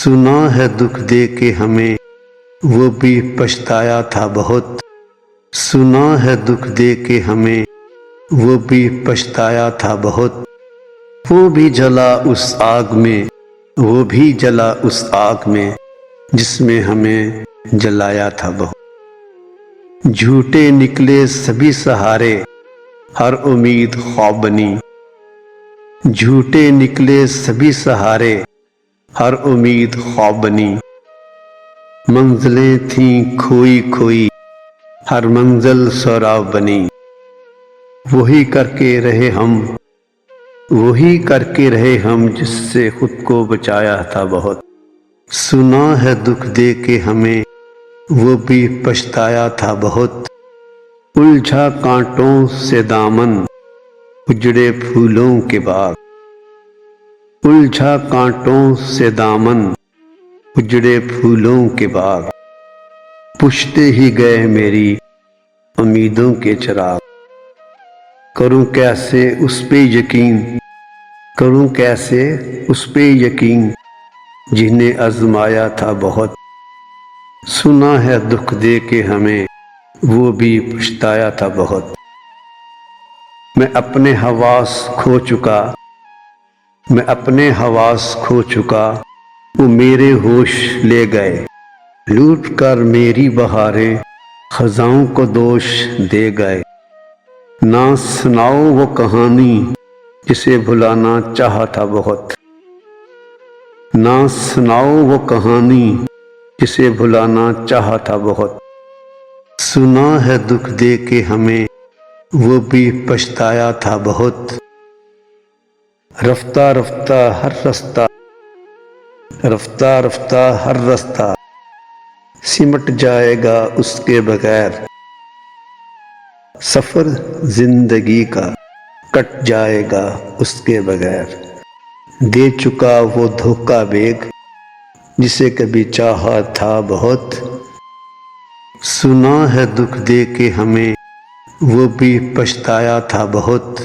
سنا ہے دکھ دے کے ہمیں وہ بھی پچھتایا تھا بہت، سنا ہے دکھ دے کے ہمیں وہ بھی پچھتایا تھا بہت، وہ بھی جلا اس آگ میں، وہ بھی جلا اس آگ میں جس میں ہمیں جلایا تھا بہت۔ جھوٹے نکلے سبھی سہارے، ہر امید خواب بنی، جھوٹے نکلے سبھی سہارے، ہر امید خواب بنی، منزلیں تھیں کھوئی کھوئی، ہر منزل سوراب بنی، وہی کر کے رہے ہم، وہی کر کے رہے ہم جس سے خود کو بچایا تھا بہت۔ سنا ہے دکھ دے کے ہمیں وہ بھی پچھتایا تھا بہت، الجھا کانٹوں سے دامن اجڑے پھولوں کے باغ، الجھا کانٹوں سے دامن اجڑے پھولوں کے باغ، بجھتے ہی گئے میری امیدوں کے چراغ، کروں کیسے اس پہ یقین، کروں کیسے اس پہ یقین جنہیں آزمایا تھا بہت۔ سنا ہے دکھ دے کے ہمیں وہ بھی پچھتایا تھا بہت، میں اپنے حواس کھو چکا، میں اپنے حواس کھو چکا، وہ میرے ہوش لے گئے، لوٹ کر میری بہاریں خزاں کو دوش دے گئے، نہ سناؤ وہ کہانی جسے بھلانا چاہا تھا بہت، نہ سناؤ وہ کہانی جسے بھلانا چاہا تھا بہت۔ سنا ہے دکھ دے کے ہمیں وہ بھی پچھتایا تھا بہت، رفتہ رفتہ ہر رستہ، رفتہ رفتہ ہر رستہ سمٹ جائے گا اس کے بغیر، سفر زندگی کا کٹ جائے گا اس کے بغیر، دے چکا وہ دھوکہ بیگ جسے کبھی چاہا تھا بہت۔ سنا ہے دکھ دے کے ہمیں وہ بھی پچھتایا تھا بہت،